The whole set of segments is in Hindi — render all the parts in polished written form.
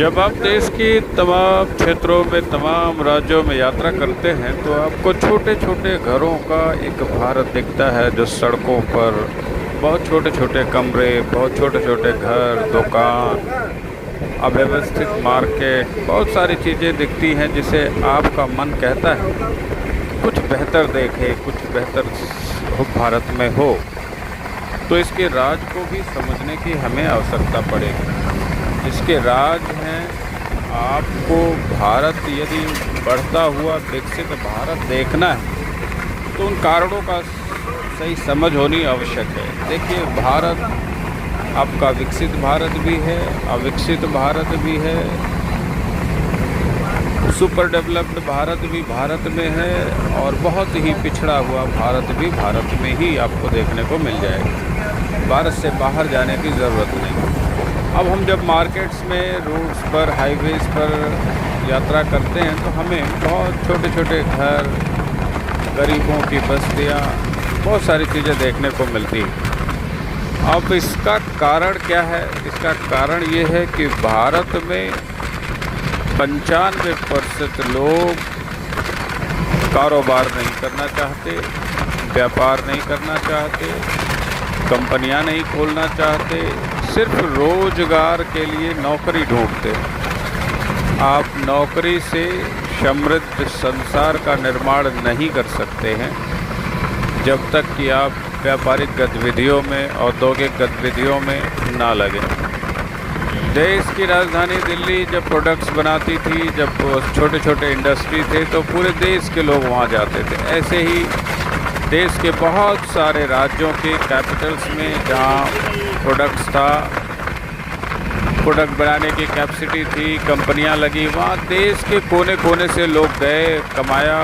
जब आप देश की तमाम क्षेत्रों में, तमाम राज्यों में यात्रा करते हैं तो आपको छोटे छोटे घरों का एक भारत दिखता है, जो सड़कों पर बहुत छोटे छोटे कमरे, बहुत छोटे छोटे घर, दुकान, अव्यवस्थित मार्केट, बहुत सारी चीज़ें दिखती हैं जिसे आपका मन कहता है कुछ बेहतर देखे, कुछ बेहतर भारत में हो। तो इसके राज को भी समझने की हमें आवश्यकता पड़ेगी। इसके राज हैं, आपको भारत यदि बढ़ता हुआ विकसित भारत देखना है तो उन कारणों का सही समझ होनी आवश्यक है। देखिए, भारत आपका विकसित भारत भी है, अविकसित भारत भी है, सुपर डेवलप्ड भारत भी भारत में है, और बहुत ही पिछड़ा हुआ भारत भी भारत में ही आपको देखने को मिल जाएगा। भारत से बाहर जाने की ज़रूरत नहीं। अब हम जब मार्केट्स में, रोड्स पर, हाईवेज़ पर यात्रा करते हैं तो हमें बहुत छोटे छोटे घर, गरीबों की बस्तियाँ, बहुत सारी चीज़ें देखने को मिलती हैं। अब इसका कारण क्या है? इसका कारण ये है कि भारत में 95% लोग कारोबार नहीं करना चाहते, व्यापार नहीं करना चाहते, कंपनियां नहीं खोलना चाहते, सिर्फ रोजगार के लिए नौकरी ढूंढते हैं। आप नौकरी से समृद्ध संसार का निर्माण नहीं कर सकते हैं जब तक कि आप व्यापारिक गतिविधियों में, औद्योगिक गतिविधियों में ना लगें। देश की राजधानी दिल्ली जब प्रोडक्ट्स बनाती थी, जब छोटे छोटे इंडस्ट्री थे, तो पूरे देश के लोग वहाँ जाते थे। ऐसे ही देश के बहुत सारे राज्यों के कैपिटल्स में जहाँ प्रोडक्ट्स था, प्रोडक्ट बनाने की कैपेसिटी थी, कंपनियां लगी, वहाँ देश के कोने कोने से लोग गए, कमाया,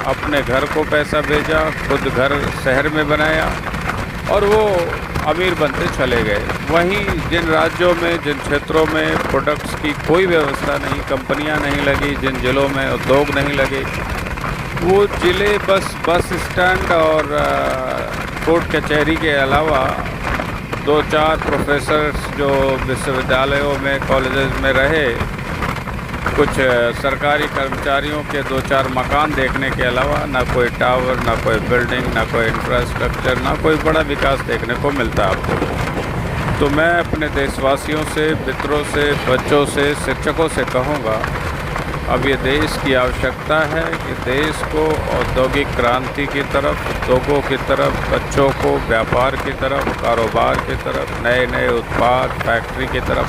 अपने घर को पैसा भेजा, खुद घर शहर में बनाया और वो अमीर बनते चले गए। वहीं जिन राज्यों में, जिन क्षेत्रों में प्रोडक्ट्स की कोई व्यवस्था नहीं, कंपनियां नहीं लगी, जिन जिलों में उद्योग नहीं लगे, वो ज़िले बस स्टैंड और कोर्ट कचहरी के अलावा 2-4 प्रोफेसर्स जो विश्वविद्यालयों में, कॉलेजेस में रहे, कुछ सरकारी कर्मचारियों के 2-4 मकान देखने के अलावा ना कोई टावर, ना कोई बिल्डिंग, ना कोई इंफ्रास्ट्रक्चर, ना कोई बड़ा विकास देखने को मिलता आपको। तो मैं अपने देशवासियों से, मित्रों से, बच्चों से, शिक्षकों से कहूँगा, अब ये देश की आवश्यकता है कि देश को औद्योगिक क्रांति की तरफ, उद्योगों की तरफ, बच्चों को व्यापार की तरफ, कारोबार की तरफ, नए नए उत्पाद, फैक्ट्री की तरफ